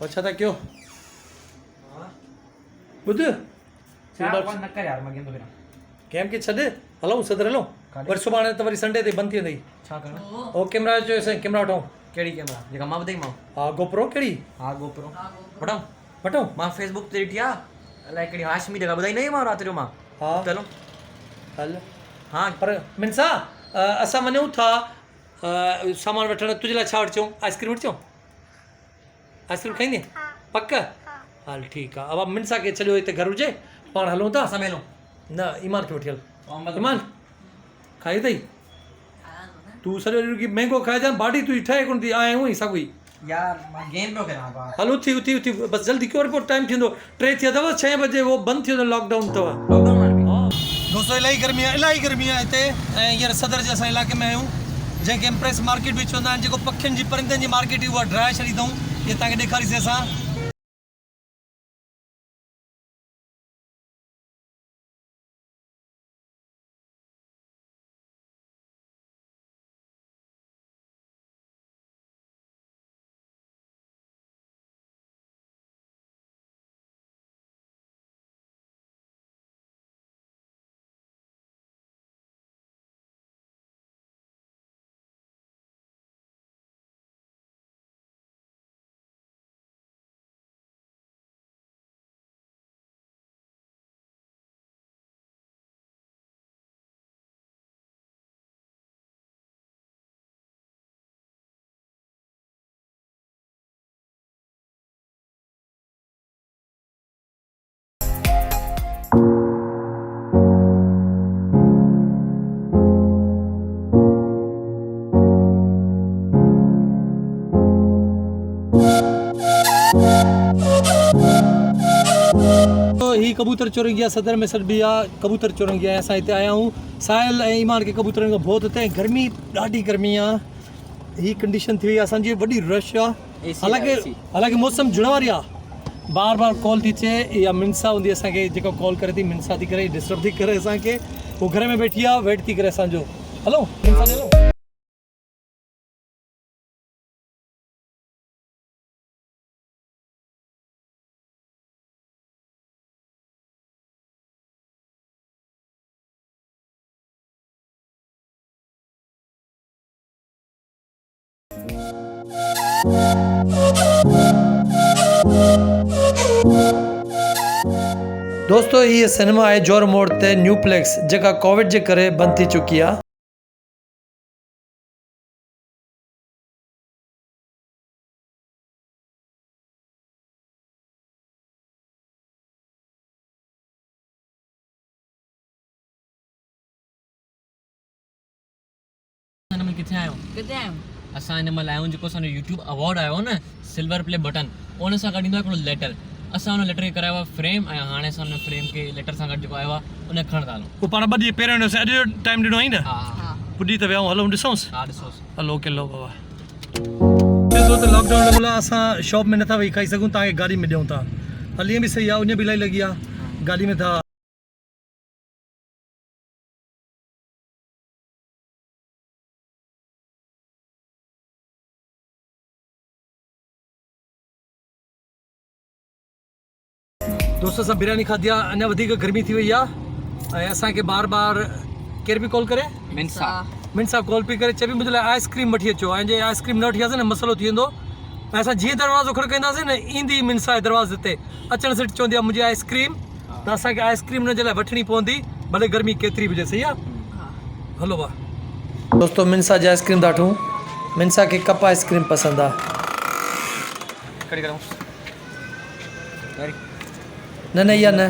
अच्छा था क्यों बुध न कर यार मैं गेम तो बिना गेम के छॾ हलूं सदर हलूं वरी सुभाणे त वरी संडे ते बंदि थी वेंदी छा करणो ओ कैमरा जो कैमरा वठूं केड़ी कैमरा जेका मां ॿुधाई मां हा गोप्रो कहिड़ी हा गोप्रो वठूं वठूं मां फेसबुक ते ॾिठी आहे अलाए कहिड़ी हाशमी जेका ॿुधाई नहीं मां राति जो मां हा चलो हल हाँ पर मिनसा असां वञूं था सामान वठण तुंहिंजे लाइ छा वठिजऊं आइस्क्रीम वठिजऊं आइस्क्रीम खाईंदी पक हल ठीकु आहे अब मिनसा खे छॾियो हिते घर हुजे पाण हलूं था असां मेलो न ईमान खे वठी हल मोहम्मद ईमान खाई अथई तूं सॼो ॾींहुं की महांगो खाइजांइ बाडी तुंहिंजी ठहे कोन थी आया ई साॻी यार मां गेम पियो खेलां बा हल उथी उथी उथी बसि जल्दी कयो वरी पोइ टाइम थींदो 3 थी अथव 6 बजे उहो बंदि थी वेंदो लॉकडाउन अथव लॉकडाउन मां बि दोस्तों इलाही गर्मी आहे हिते ऐं हींअर सदर जे असां इलाइक़े में आहियूं जंहिंखे इम्प्रेस मार्केट बि चवंदा आहिनि जेको पखियुनि जी परिंदनि जी मार्केट उहा ड्राए छॾी अथऊं इहे तव्हांखे ॾेखारीसीं असां ही कबूतर चुरंगिया सदर में सॾबी आहे कबूतर चुरंगिया असां हिते आया आहियूं साहिल ऐं ईमान खे कबूतरनि खां भोत हिते गर्मी ॾाढी गर्मी आहे ही कंडीशन थी वई आहे असांजी वॾी रश आहे हालांकि मौसम जुड़वारी आहे बार बार कॉल थी थिए इहा मिनसा हूंदी असांखे जेको कॉल करे थी मिनसा थी करे डिस्टर्ब थी करे असांखे उहो घर में वेठी आहे वेट थी करे असांजो हलो मिनसा हलो दोस्तों ये सिनेमा है जोर मोड़ ते न्यू प्लेक्स जेका कोविड जे करे बंद थी चुकी आहे किथे आयो असां हिन महिल आहियूं जेको असांजो यूट्यूब अवॉर्ड आयो न सिल्वर प्ले बटन उन सां गॾु ईंदो आहे हिकिड़ो लेटर असां हुन लेटर खे करायो आहे फ्रेम ऐं हाणे असां हुन फ्रेम खे लेटर सां गॾु जेको आयो आहे उन खणण था हलूं पोइ पाण 2 ॾींहं पहिरियों अॼु जो टाइम ॾिनो आई न हा पुॼी त विया हलो ॾिसूंसि हा ॾिसोसि हलो किलो बाबा ॾिसो त लॉकडाउन लॻल आहे असां शॉप में नथा वेही खाई सघूं तव्हांखे गाॾी में ॾियूं था हल ईअं बि सही आहे उन बि इलाही लॻी आहे गाॾी में था दोस्त असां बिरयानी खाधी आहे अञा वधीक गर्मी थी वई आहे ऐं असांखे बार बार केर बि कॉल करे मिनसा कॉल पई करे चए पई मुंहिंजे लाइ आइस्क्रीम वठी अचो ऐं जे आइस्क्रीम न वठी आयासीं न मसइलो थी वेंदो ऐं असां जीअं दरवाज़ो खड़काईंदासीं न ईंदी मिनसा दरवाज़े ते अचण सां चवंदी आहे मुंहिंजी आइस्क्रीम त असांखे आइस्क्रीम हुन जे लाइ वठणी पवंदी भले गर्मी केतिरी बि हुजे सही आहे हलो भाउ दोस्तो मिनसा जी आइस्क्रीम था वठूं मिनसा खे कप आइस्क्रीम पसंदि आहे न इहा न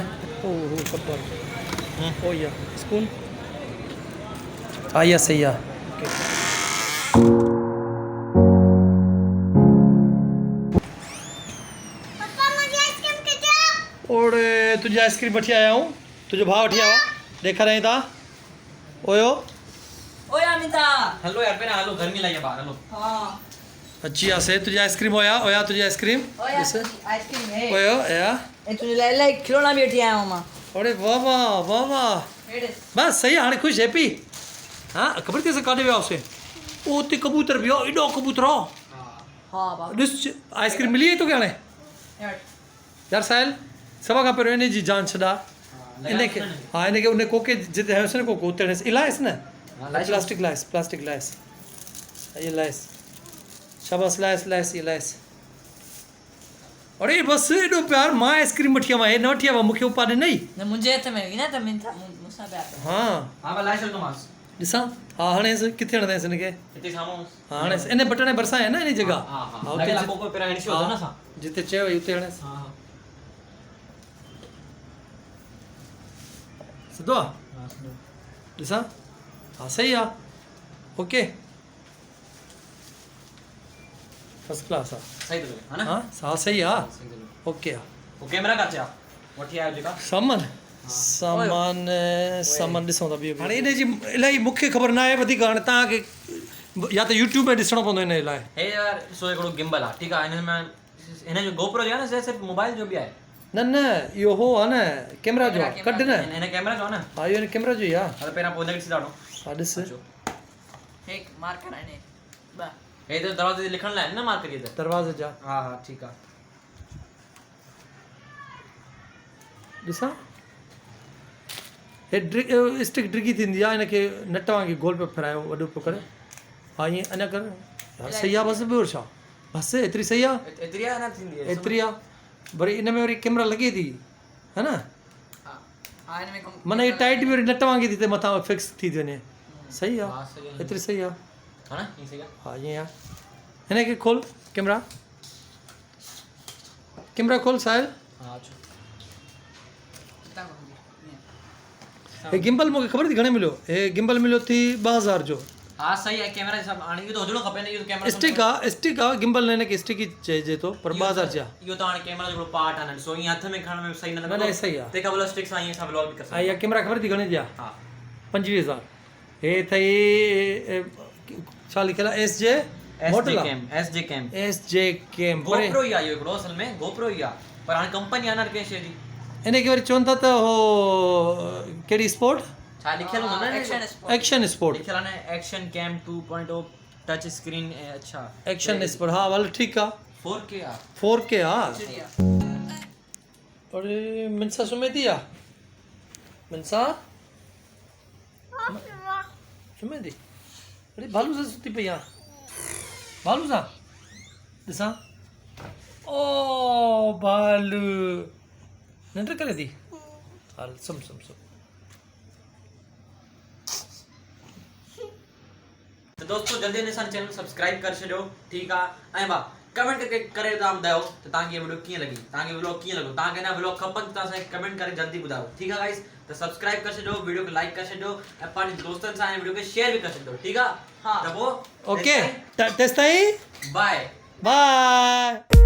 स्पून हा इहा सही आहे ओड़े तुंहिंजी आइस्क्रीम वठी आया आहियूं तुंहिंजो भाउ वठी आयो आहे ॾेखारियईं था ओयो ओया मिता हलो यार पहिरां हलो गर्मी लॻी आहे ॿाहिरि हलो हा अच्छी आहे से तुंहिंजी आइस्क्रीम ओया तुंहिंजी आइस्क्रीम आइसक्रीम है ओयो या ए तुझे ले खिलौना भी वठी आया हूं मां अरे वाह वाह वाह वाह बस सही हाणे ख़ुशि हैप्पी हाँ ख़बर थी असां काॾे वियासीं उते कबूतर बि हो एॾो कबूतर हो हां बाबा ॾिस आइस्क्रीम मिली वई तोखे हाणे यार साहिल सभा खां पहिरियों इन जी जान छॾा इन खे हा इन खे उन कोके जिते हयोसि न कोको उते हणियसि इलायसि न प्लास्टिक लाइस ये लाइस शाबाश लाइस ये लाइस अरे बस एॾो प्यार मां आइसक्रीम वठी आवां हे न वठी आवां मूंखे उपाॾे नहीं न मुंहिंजे हथ में हुई न त मिंथा मूंसां पिया हा हाँ मैं लाइट चलता हूँ ॾिसां हा हणेसि किथे हणंदासीं हिनखे इतने सामो हा हणेसि इन बटण जे भरिसां आहे न इन जॻह हाँ हाँ हा, लगे उते लाको को पेरा हिंसी होता ना सा जिते चयो हुई उते हणेसि हाँ हाँ सिधो आहे ॾिसां हा सही आहे ओके फर्स्ट क्लास आहे सही तो लगे है ना हा हा सही आहे सही तो लगे ओके आहे वो कैमरा का चा वठी आयो जेका सामान ॾिसूं था ॿियो हाणे इन जी इलाही मूंखे ख़बर न आहे वधीक हाणे तव्हांखे या त यूट्यूब में ॾिसणो पवंदो इन लाइ हे यार सो एकड़ो गिम्बल आ ठीक है इन में इन जो गोप्रो जो है ना सिर्फ मोबाइल जो भी है न न इहो हो आहे न कैमरा जो आहे कढ न इन कैमरा जो है ना हा इहो इन कैमरा जो ई आहे अरे पेरा पोंदे सीधा ॾो हा ॾिस एक मार्कर आने बा हे तो दरवाजे ते लिखण लाइन ना मार्क करिए त दरवाज़े जा हां हां ठीक है ॾिसां हे स्टिक ड्रिगी थींदी आहे हिनखे नट वांगुरु गोल पियो फिरायो वॾो पियो करे हा ईअं अञा कर यार सही आहे बसि ॿियो छा बसि एतिरी सही आहे एतरी ना थींदी है एतिरी आहे वरी इन में वरी कैमरा लॻे थी है न आने में कम माना ये टाइट भी वरी नट वांगुरु थी थिए मथां फिक्स थी थी वञे सही हां आहे सही है एतिरी सही आहे है ना ये सही है हा ईअं आहे हिनखे खोल कैमरा खोल साहिल हां अच्छा हे गिम्बल मूंखे ख़बर थी घणे मिलियो हे गिम्बल मिलियो थी 2000 जो हां सही है कैमरा सब आने ये तो हुजणो खपे ना ये तो कैमरा स्टिक आहे गिम्बल हिनखे स्टिक ई चइजे थो पर 2000 जा यो तो हाणे कैमरा जो पार्ट आहे सो ये हथ में खणण में सही न न न सही आहे ते का बोलो स्टिक सां ये सब व्लॉग भी कर ऐं सकते इहा कैमरा ख़बर थी घणे जी आहे हां 25000 हे अथई छा लिखियल आहे S J model SJ cam cam GoPro ही आयो एकड़ो असल में गोप्रो ही आ पर हाणे कंपनी आ न के शे जी इनखे वरी चवनि था त हो कहिड़ी स्पोर्ट छा लिखियल हूंदो न एक्शन स्पोर्ट एक्शन स्पोर्ट लिखियल आहे न एक्शन कैम 2.0 टच स्क्रीन अच्छा एक्शन स्पोर्ट हा हल ठीकु आहे 4K आ 4K आहे अरे मिनसा सुम्हे थी आहे मिनसा सुम्हे थी अरे भालू सां सुती पई आहे भालू सां ॾिसां ओ भालू निंड करे थी हल सुम तो दोस्तों जल्दी असां चैनल सब्सक्राइब कर छॾियो ठीकु आहे ऐं भाउ कमेंट करके करे तव्हां ॿुधायो त तव्हांखे वीडियो कीअं लॻी तव्हांखे व्लॉग कीअं लॻो तव्हांखे अञा व्लॉग खपनि त असांखे कमेंट करे जल्दी ॿुधायो ठीकु आहे गाइस त सब्सक्राइब करे छॾियो वीडियो खे लाइक करे छॾियो ऐं पंहिंजे दोस्तनि सां वीडियो खे शेयर बि करे छॾियो ठीकु आहे हा त पोइ ओके तेसिताईं बाय बाय